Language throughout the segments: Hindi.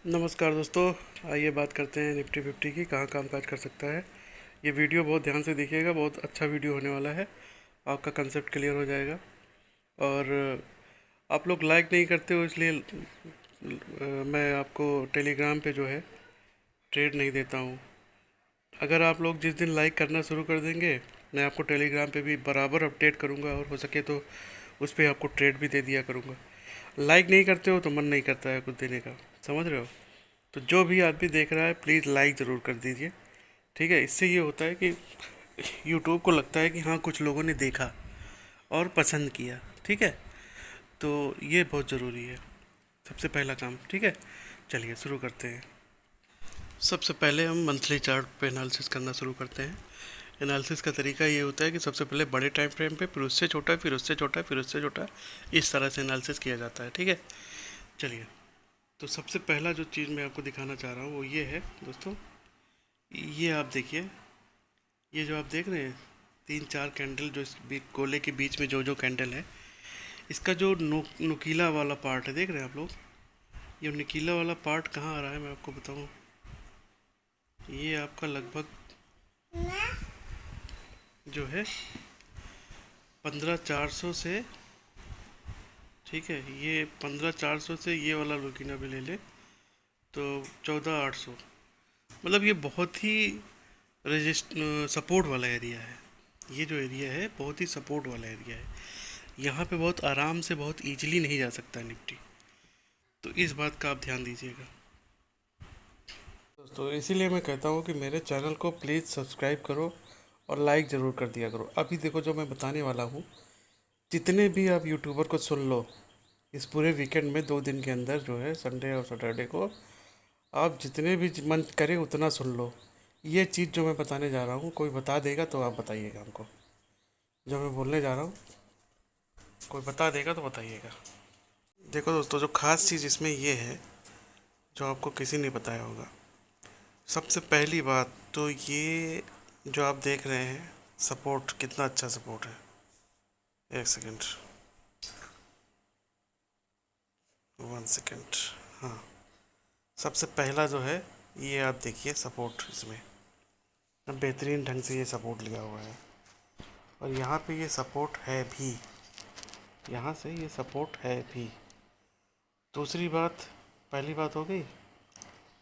नमस्कार दोस्तों। आइए बात करते हैं निफ्टी फिफ्टी की, कहाँ काम काज कर सकता है। ये वीडियो बहुत ध्यान से देखिएगा, बहुत अच्छा वीडियो होने वाला है। आपका कंसेप्ट क्लियर हो जाएगा। और आप लोग लाइक नहीं करते हो, इसलिए मैं आपको टेलीग्राम पे जो है ट्रेड नहीं देता हूँ। अगर आप लोग जिस दिन लाइक करना शुरू कर देंगे, मैं आपको टेलीग्राम पे भी बराबर अपडेट करूँगा, और हो सके तो उस पर आपको ट्रेड भी दे दिया करूँगा। लाइक नहीं करते हो तो मन नहीं करता है कुछ देने का, समझ रहे हो। तो जो भी आदमी देख रहा है प्लीज़ लाइक ज़रूर कर दीजिए, ठीक है। इससे ये होता है कि यूट्यूब को लगता है कि हाँ कुछ लोगों ने देखा और पसंद किया, ठीक है। तो ये बहुत ज़रूरी है, सबसे पहला काम, ठीक है। चलिए शुरू करते हैं। सबसे पहले हम मंथली चार्ट पे एनालिसिस करना शुरू करते हैं। एनालिसिस का तरीका ये होता है कि सबसे पहले बड़े टाइम फ्रेम पे, फिर उससे छोटा, फिर उससे छोटा, फिर उससे छोटा, इस तरह से एनालिसिस किया जाता है, ठीक है। चलिए, तो सबसे पहला जो चीज़ मैं आपको दिखाना चाह रहा हूँ वो ये है दोस्तों। ये आप देखिए, ये जो आप देख रहे हैं तीन चार कैंडल, जो इस गोले के बीच में जो जो कैंडल है, इसका जो नुकीला वाला पार्ट है, देख रहे हैं आप लोग। ये नुकीला वाला पार्ट कहाँ आ रहा है मैं आपको बताऊँ। ये आपका लगभग जो है 15,400 से, ठीक है, ये 15,400 से ये वाला नुकीला भी ले ले तो 14,800। मतलब ये बहुत ही सपोर्ट वाला एरिया है। ये जो एरिया है बहुत ही सपोर्ट वाला एरिया है। यहाँ पे बहुत आराम से, बहुत इजीली नहीं जा सकता निफ्टी। तो इस बात का आप ध्यान दीजिएगा दोस्तों। इसीलिए मैं कहता हूँ कि मेरे चैनल को प्लीज़ सब्सक्राइब करो और लाइक ज़रूर कर दिया करो। अभी देखो जो मैं बताने वाला हूँ, जितने भी आप यूट्यूबर को सुन लो, इस पूरे वीकेंड में 2 दिन के अंदर जो है, संडे और सैटरडे को, आप जितने भी मन करे उतना सुन लो। ये चीज़ जो मैं बताने जा रहा हूँ, कोई बता देगा तो आप बताइएगा हमको। जो मैं बोलने जा रहा हूँ कोई बता देगा तो बताइएगा। देखो दोस्तों, जो ख़ास चीज़ इसमें ये है जो आपको किसी ने बताया होगा। सबसे पहली बात तो ये जो आप देख रहे हैं सपोर्ट, कितना अच्छा सपोर्ट है। एक सेकेंड, 1 सेकेंड। हाँ, सबसे पहला जो है ये आप देखिए सपोर्ट, इसमें बेहतरीन ढंग से ये सपोर्ट लिया हुआ है। और यहाँ पे ये सपोर्ट है भी, यहाँ से ये सपोर्ट है भी। दूसरी बात, पहली बात हो गई।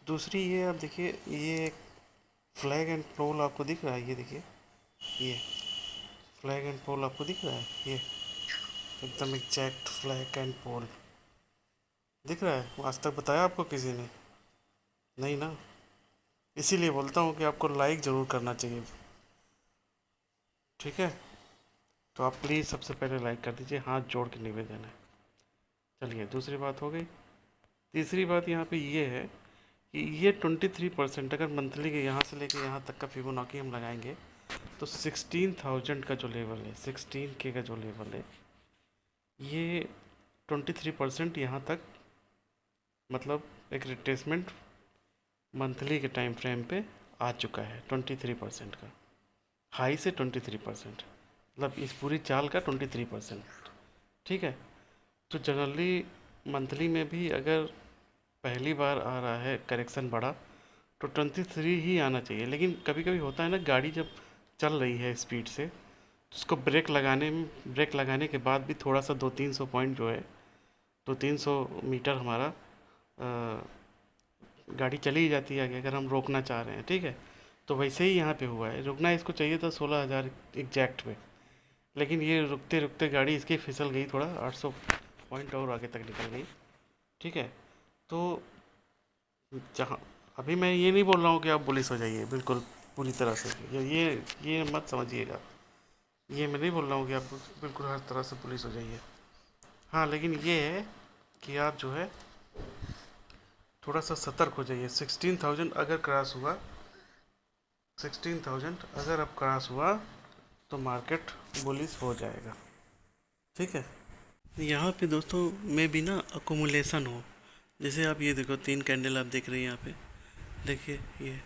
दूसरी ये आप देखिए, ये एक फ्लैग एंड पोल आपको दिख रहा है, ये देखिए, ये फ्लैग एंड पोल आपको दिख रहा है, ये एकदम एग्जैक्ट फ्लैग एंड पोल दिख रहा है। आज तक बताया आपको किसी ने? नहीं ना। इसीलिए बोलता हूँ कि आपको लाइक ज़रूर करना चाहिए, ठीक है। तो आप प्लीज़ सबसे पहले लाइक कर दीजिए, हाथ जोड़ के निवेदन है। चलिए, दूसरी बात हो गई। तीसरी बात यहाँ पे ये है कि ये 23%, अगर मंथली के यहाँ से लेके यहाँ तक का फिबोनाची हम लगाएंगे तो 16,000 का जो लेवल है, 16K का जो लेवल है, ये 23% यहाँ तक, मतलब एक रिट्रेसमेंट मंथली के टाइम फ्रेम पे आ चुका है 23% का। हाई से 23%, मतलब इस पूरी चाल का 23%, ठीक है। तो जनरली मंथली में भी अगर पहली बार आ रहा है करेक्शन बड़ा, तो 23 ही आना चाहिए। लेकिन कभी कभी होता है ना, गाड़ी जब चल रही है स्पीड से, तो उसको ब्रेक लगाने के बाद भी थोड़ा सा 200-300 पॉइंट जो है, 200-300 मीटर हमारा गाड़ी चली ही जाती है आगे, अगर हम रोकना चाह रहे हैं, ठीक है। तो वैसे ही यहाँ पे हुआ है, रुकना इसको चाहिए था 16,000 एग्जैक्ट पे, लेकिन ये रुकते रुकते गाड़ी इसकी फिसल गई, थोड़ा 800 पॉइंट और आगे तक निकल गई, ठीक है। तो जहाँ, अभी मैं ये नहीं बोल रहा हूँ कि आप पुलिस हो जाइए बिल्कुल पूरी तरह से, ये मत समझिएगा। ये मैं नहीं बोल रहा हूँ कि आप बिल्कुल हर तरह से पुलिस हो जाइए। हाँ, लेकिन ये है कि आप जो है थोड़ा सा सतर्क हो जाइए। 16,000 अगर क्रॉस हुआ, 16,000 अगर अब क्रॉस हुआ तो मार्केट बुलिश हो जाएगा, ठीक है। यहाँ पे दोस्तों में भी ना अकोमुलेशन हो, जैसे आप ये देखो 3 कैंडल आप देख रहे हैं यहाँ पे, देखिए ये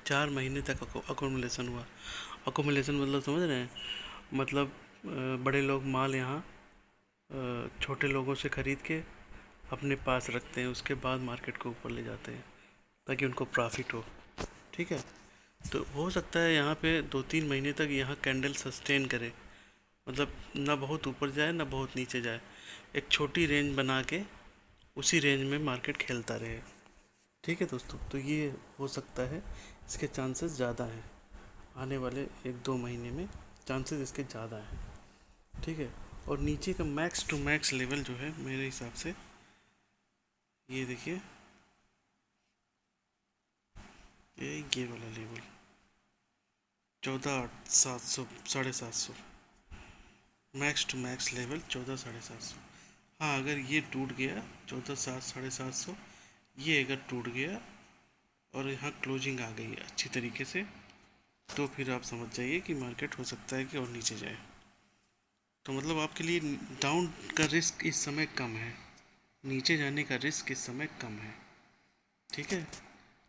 4 महीने तक अकोमुलेशन हुआ। अकोमुलेशन मतलब समझ रहे हैं, मतलब बड़े लोग माल यहाँ छोटे लोगों से ख़रीद के अपने पास रखते हैं, उसके बाद मार्केट को ऊपर ले जाते हैं ताकि उनको प्रॉफिट हो। ठीक है, तो हो सकता है यहाँ पे 2-3 महीने तक यहाँ कैंडल सस्टेन करे, मतलब ना बहुत ऊपर जाए ना बहुत नीचे जाए, एक छोटी रेंज बना के उसी रेंज में मार्केट खेलता रहे। ठीक है दोस्तों, तो ये हो सकता है, इसके चांसेस ज़्यादा हैं आने वाले 1-2 महीने में, चांसेस इसके ज़्यादा हैं। ठीक है, और नीचे का मैक्स टू मैक्स लेवल जो है मेरे हिसाब से, ये देखिए, ये वाला level 14,700, 750, max to max level 14,750। हाँ, अगर ये टूट गया 14,700 ये अगर टूट गया और यहाँ क्लोजिंग आ गई अच्छी तरीके से, तो फिर आप समझ जाइए कि मार्केट हो सकता है कि और नीचे जाए। तो मतलब आपके लिए डाउन का रिस्क इस समय कम है, नीचे जाने का रिस्क इस समय कम है। ठीक है,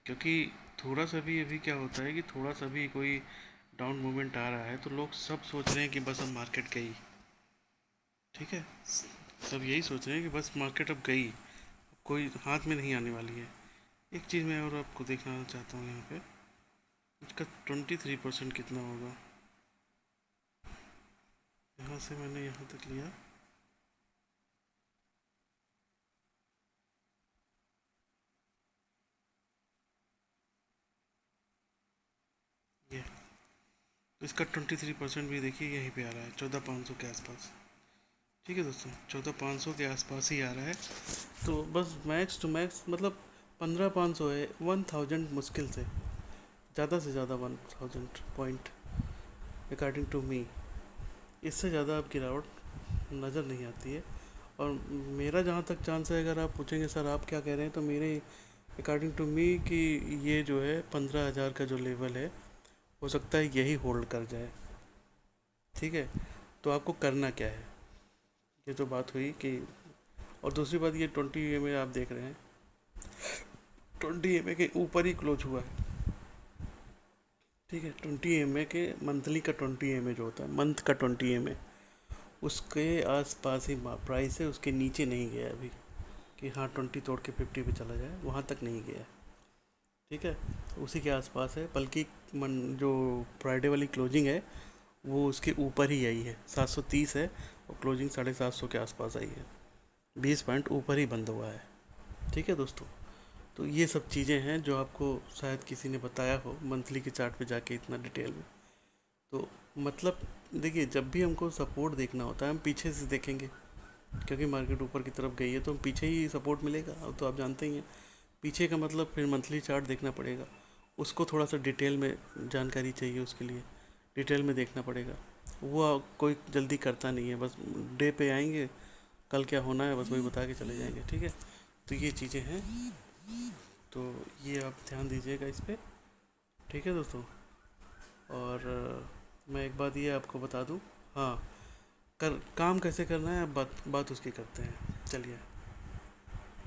क्योंकि थोड़ा सा भी अभी क्या होता है कि थोड़ा सा भी कोई डाउन मूवमेंट आ रहा है तो लोग सब सोच रहे हैं कि बस अब मार्केट गई। ठीक है, सब यही सोच रहे हैं कि बस मार्केट अब गई, कोई हाथ में नहीं आने वाली है। एक चीज़ मैं और आपको दिखाना चाहता हूँ यहाँ पे, इसका 23% कितना होगा। यहाँ से मैंने यहाँ तक लिया, ये तो इसका 23% भी देखिए यहीं पे आ रहा है 14,500 के आसपास। ठीक है दोस्तों, 14,500 के आसपास ही आ रहा है। तो बस मैक्स टू मैक्स मतलब 15,500 है, 1,000 मुश्किल से ज़्यादा 1,000 पॉइंट अकॉर्डिंग टू मी, इससे ज़्यादा अब गिरावट नज़र नहीं आती है। और मेरा जहाँ तक चांस है, अगर आप पूछेंगे सर आप क्या कह रहे हैं, तो मेरे अकॉर्डिंग टू मी कि ये जो है 15,000 का जो लेवल है, हो सकता है यही होल्ड कर जाए। ठीक है, तो आपको करना क्या है, ये तो बात हुई कि, और दूसरी बात ये 20 EMA आप देख रहे हैं, 20 EMA के ऊपर ही क्लोज हुआ है। ठीक है, 20 EMA के मंथली का 20 EMA जो होता है, मंथ का 20 EMA, उसके आसपास ही प्राइस है, उसके नीचे नहीं गया अभी कि हाँ 20 तोड़ के 50 पे चला जाए, वहाँ तक नहीं गया। ठीक है, उसी के आसपास है, बल्कि जो फ्राइडे वाली क्लोजिंग है वो उसके ऊपर ही आई है, 730 है, और क्लोजिंग 750 के आसपास आई है, 20 पॉइंट ऊपर ही बंद हुआ है। ठीक है दोस्तों, तो ये सब चीज़ें हैं जो आपको शायद किसी ने बताया हो मंथली के चार्ट पे जाके इतना डिटेल में। तो मतलब देखिए, जब भी हमको सपोर्ट देखना होता है हम पीछे से देखेंगे, क्योंकि मार्केट ऊपर की तरफ गई है तो हम पीछे ही सपोर्ट मिलेगा, अब तो आप जानते ही हैं। पीछे का मतलब फिर मंथली चार्ट देखना पड़ेगा, उसको थोड़ा सा डिटेल में जानकारी चाहिए, उसके लिए डिटेल में देखना पड़ेगा। वो कोई जल्दी करता नहीं है, बस डे पे आएंगे, कल क्या होना है बस वही बता के चले जाएंगे। ठीक है, तो ये चीज़ें हैं, तो ये आप ध्यान दीजिएगा इस पर। ठीक है दोस्तों, और मैं एक बात ये आपको बता दूं, हाँ, काम कैसे करना है, अब बात उसकी करते हैं। चलिए,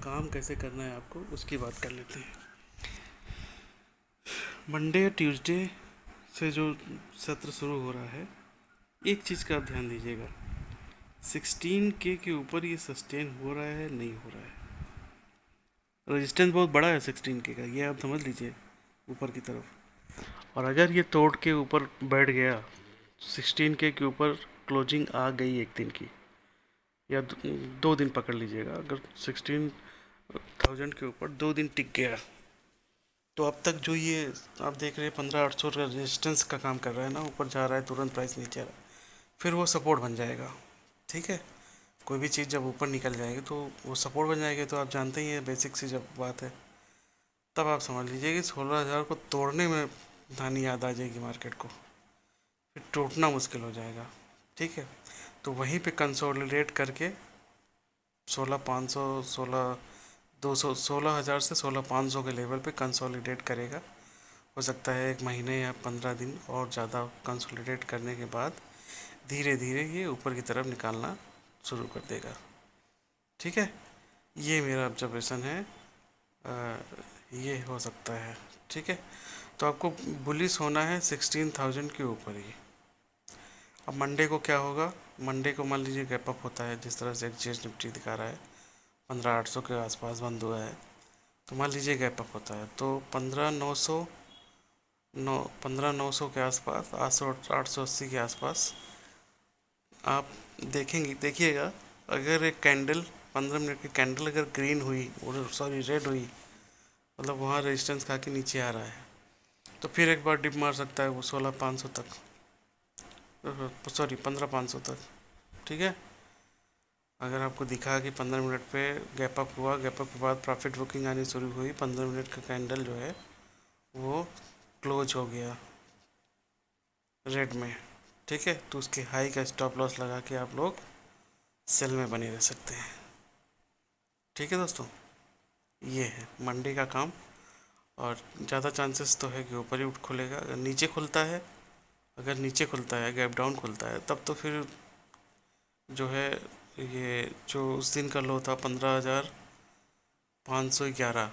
काम कैसे करना है आपको उसकी बात कर लेते हैं। मंडे या ट्यूसडे से जो सत्र शुरू हो रहा है, एक चीज़ का आप ध्यान दीजिएगा, 16K के ऊपर ये सस्टेन हो रहा है नहीं हो रहा है। रेजिस्टेंस बहुत बड़ा है 16K का, ये आप समझ लीजिए ऊपर की तरफ। और अगर ये तोड़ के ऊपर बैठ गया, 16K के ऊपर क्लोजिंग आ गई एक दिन की, या 2 दिन पकड़ लीजिएगा, अगर 16,000 के ऊपर 2 दिन टिक गया, तो अब तक जो ये आप देख रहे हैं 15,800 का रेजिस्टेंस का काम कर रहा है ना, ऊपर जा रहा है तुरंत प्राइस नीचे आ रहा है, फिर वो सपोर्ट बन जाएगा। ठीक है, कोई भी चीज़ जब ऊपर निकल जाएगी तो वो सपोर्ट बन जाएगी, तो आप जानते ही हैं बेसिक सी जब बात है, तब आप समझ लीजिए कि 16,000 को तोड़ने में धानी याद आ जाएगी मार्केट को, फिर टूटना मुश्किल हो जाएगा। ठीक है, तो वहीं पे कंसोलिडेट करके 16,500, 16,200, 16,000 से 16,500 के लेवल पे कंसोलिडेट करेगा। हो सकता है 1 महीने या 15 दिन और ज़्यादा कंसोलिडेट करने के बाद धीरे धीरे ये ऊपर की तरफ निकालना शुरू कर देगा। ठीक है, ये मेरा ऑब्जर्वेशन है, ये हो सकता है। ठीक है, तो आपको बुलिश होना है 16,000 के ऊपर ही। अब मंडे को क्या होगा, मंडे को मान लीजिए गैप अप होता है, जिस तरह से एक्सचेंज निफ्टी दिखा रहा है, 15,800 के आसपास बंद हुआ है, तो मान लीजिए गैप अप होता है तो 15,900 के आसपास, 880 के आसपास आप देखिएगा। अगर एक कैंडल 15 मिनट की कैंडल अगर ग्रीन हुई, सॉरी रेड हुई, मतलब वहाँ रेजिस्टेंस खा के नीचे आ रहा है, तो फिर एक बार डिप मार सकता है वो 16,500 तक, सॉरी 15,500 तक। ठीक है, अगर आपको दिखा कि 15 मिनट पे गैप अप हुआ, गैप अप के बाद प्रॉफिट बुकिंग आनी शुरू हुई, 15 मिनट का कैंडल जो है वो क्लोज हो गया रेड में, ठीक है, तो उसके हाई का स्टॉप लॉस लगा के आप लोग सेल में बने रह सकते हैं। ठीक है दोस्तों, ये है मंडे का काम। और ज़्यादा चांसेस तो है कि ऊपर ही उठ खुलेगा। अगर नीचे खुलता है, गैप डाउन खुलता है, तब तो फिर जो है ये जो उस दिन का लो था 15,511,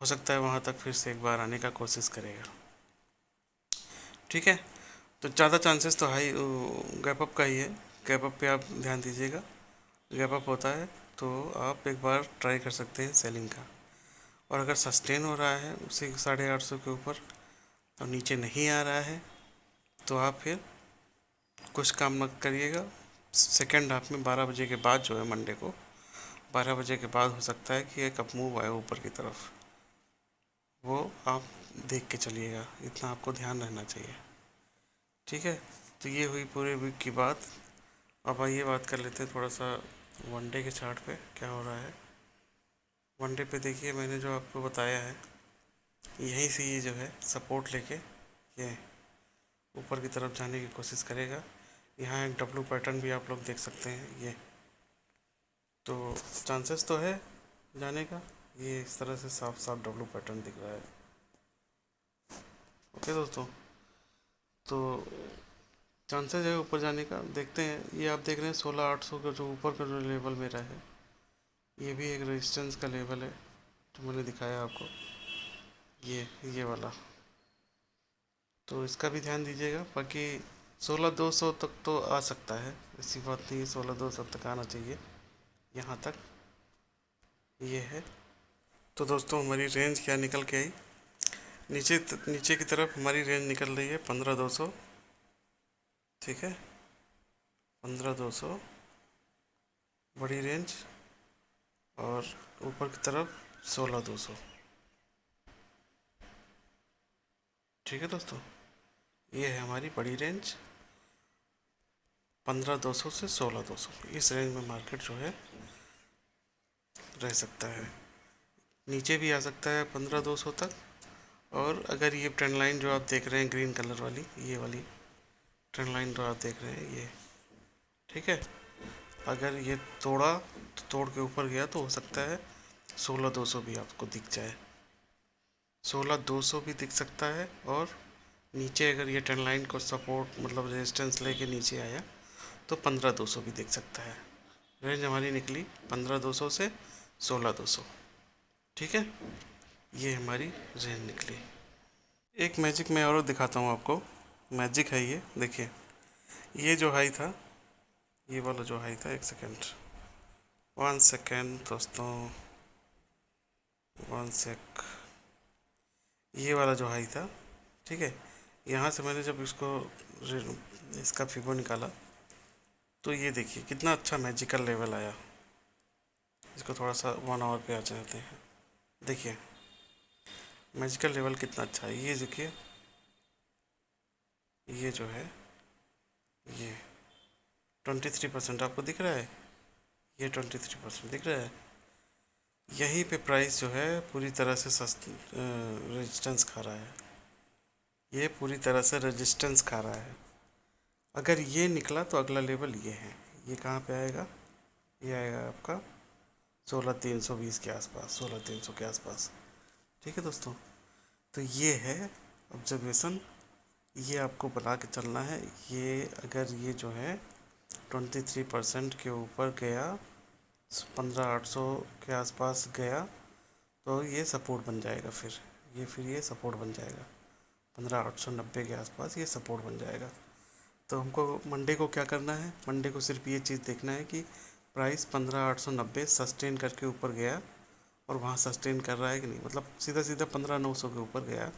हो सकता है वहाँ तक फिर से एक बार आने का कोशिश करेगा। ठीक है, तो ज़्यादा चांसेस तो हाई गैप अप का ही है। गैप अप पे आप ध्यान दीजिएगा, गैप अप होता है तो आप एक बार ट्राई कर सकते हैं सेलिंग का। और अगर सस्टेन हो रहा है उसी 850 के ऊपर और नीचे नहीं आ रहा है, तो आप फिर कुछ काम मत करिएगा। सेकेंड हाफ में 12 बजे के बाद जो है मंडे को 12 बजे के बाद हो सकता है कि एक अप मूव आए ऊपर की तरफ, वो आप देख के चलिएगा, इतना आपको ध्यान रहना चाहिए। ठीक है, तो ये हुई पूरे वीक की बात। अब आइए बात कर लेते हैं थोड़ा सा वनडे के चार्ट पे क्या हो रहा है। वनडे पे देखिए, मैंने जो आपको बताया है, यहीं से ये जो है सपोर्ट लेके ये ऊपर की तरफ जाने की कोशिश करेगा। यहाँ एक डब्लू पैटर्न भी आप लोग देख सकते हैं, ये तो चांसेस तो है जाने का। ये इस तरह से साफ साफ डब्लू पैटर्न दिख रहा है। ओके दोस्तों, तो चांसेस है ऊपर जाने का, देखते हैं। ये आप देख रहे हैं 16,800 का जो ऊपर का जो लेवल मेरा है, ये भी एक रेजिस्टेंस का लेवल है जो मैंने दिखाया आपको, ये वाला, तो इसका भी ध्यान दीजिएगा। बाकी 16,200 तक तो आ सकता है, ऐसी बात नहीं है, 16,200 तक आना चाहिए, यहाँ तक ये है। तो दोस्तों हमारी रेंज क्या निकल के आई, नीचे की तरफ हमारी रेंज निकल रही है 15,200। ठीक है, 15,200 बड़ी रेंज, और ऊपर की तरफ 16,200। ठीक है दोस्तों, ये है हमारी बड़ी रेंज 15,200 से 16,200। इस रेंज में मार्केट जो है रह सकता है, नीचे भी आ सकता है 15,200 तक। और अगर ये ट्रेंड लाइन जो आप देख रहे हैं ग्रीन कलर वाली, ये वाली ट्रेंड लाइन जो आप देख रहे हैं ये, ठीक है, अगर ये तोड़ा तो तोड़ के ऊपर गया तो हो सकता है 16,200 भी आपको दिख जाए, 16,200 भी दिख सकता है। और नीचे अगर ये ट्रेंड लाइन को सपोर्ट मतलब रेजिस्टेंस लेके नीचे आया तो 15,200 भी दिख सकता है। रेंज हमारी निकली 15,200 से 16,200। ठीक है, ये हमारी रेंज निकली। एक मैजिक मैं और दिखाता हूँ आपको, मैजिक है ये, देखिए ये जो हाई था, ये वाला जो हाई था, एक सेकेंड, 1 सेकेंड दोस्तों, 1 सेक, ये वाला जो हाई था, ठीक है, यहाँ से मैंने जब इसका फिबो निकाला तो ये देखिए कितना अच्छा मैजिकल लेवल आया। इसको थोड़ा सा 1 आवर पे आ जाते हैं, देखिए मैजिकल लेवल कितना अच्छा है। ये देखिए, ये जो है ये 23% आपको दिख रहा है, ये 23% दिख रहा है। यहीं पे प्राइस जो है पूरी तरह से रेजिस्टेंस खा रहा है, ये पूरी तरह से रेजिस्टेंस खा रहा है। अगर ये निकला तो अगला लेवल ये है, ये कहाँ पे आएगा, ये आएगा आपका 16,320 के आसपास, 16,300 के आसपास। ठीक है दोस्तों, तो ये है ऑब्जर्वेशन, ये आपको बना के चलना है। ये अगर ये जो है 23% के ऊपर गया, 15,800 के आसपास गया, तो ये सपोर्ट बन जाएगा, फिर ये सपोर्ट बन जाएगा 15,890 के आसपास, ये सपोर्ट बन जाएगा। तो हमको मंडे को क्या करना है, मंडे को सिर्फ ये चीज़ देखना है कि प्राइस 15,890 सस्टेन करके ऊपर गया और वहाँ सस्टेन कर रहा है कि नहीं, मतलब सीधा सीधा 15,900 के ऊपर गया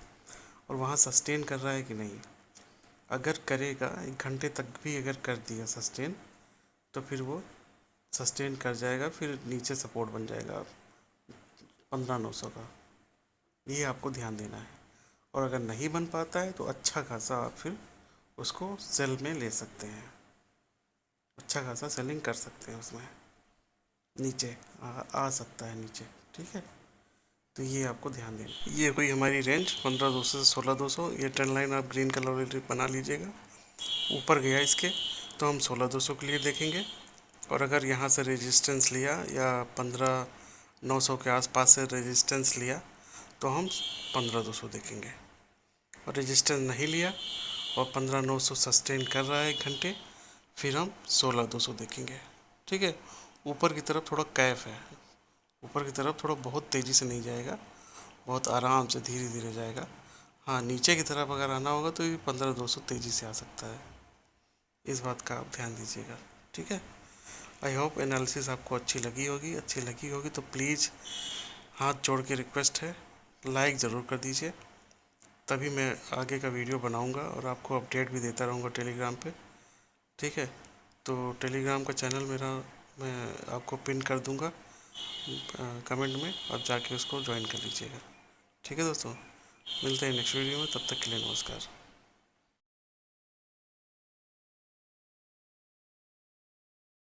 और वहाँ सस्टेन कर रहा है कि नहीं। अगर करेगा 1 घंटे तक भी अगर कर दिया सस्टेन तो फिर वो सस्टेन कर जाएगा, फिर नीचे सपोर्ट बन जाएगा 15,900 का। ये आपको ध्यान देना है। और अगर नहीं बन पाता है तो अच्छा खासा आप फिर उसको सेल में ले सकते हैं, अच्छा खासा सेलिंग कर सकते हैं उसमें, नीचे आ सकता है नीचे। ठीक है, तो ये आपको ध्यान देना। ये कोई हमारी रेंज 15,200 से 16,200, ये ट्रेंड लाइन आप ग्रीन कलर वाली बना लीजिएगा। ऊपर गया इसके तो हम 16,200 के लिए देखेंगे, और अगर यहाँ से रेजिस्टेंस लिया या 15,900 के आसपास से रेजिस्टेंस लिया तो हम 15,200 देखेंगे। और रेजिस्टेंस नहीं लिया और 15,900 सस्टेन कर रहा है 1 घंटे, फिर हम 16,200 देखेंगे। ठीक है, ऊपर की तरफ थोड़ा कैफ है, ऊपर की तरफ थोड़ा बहुत तेज़ी से नहीं जाएगा, बहुत आराम से धीरे धीरे जाएगा। हाँ, नीचे की तरफ अगर आना होगा तो ये 15,200 तेज़ी से आ सकता है, इस बात का आप ध्यान दीजिएगा। ठीक है, आई होप एनालिसिस आपको अच्छी लगी होगी तो प्लीज़ हाथ जोड़ के रिक्वेस्ट है, लाइक ज़रूर कर दीजिए, तभी मैं आगे का वीडियो बनाऊंगा और आपको अपडेट भी देता रहूँगा टेलीग्राम पे। ठीक है, तो टेलीग्राम का चैनल मेरा मैं आपको पिन कर दूँगा कमेंट में, आप जाके उसको ज्वाइन कर लीजिएगा। ठीक है दोस्तों, मिलते हैं नेक्स्ट वीडियो में, तब तक के लिए नमस्कार।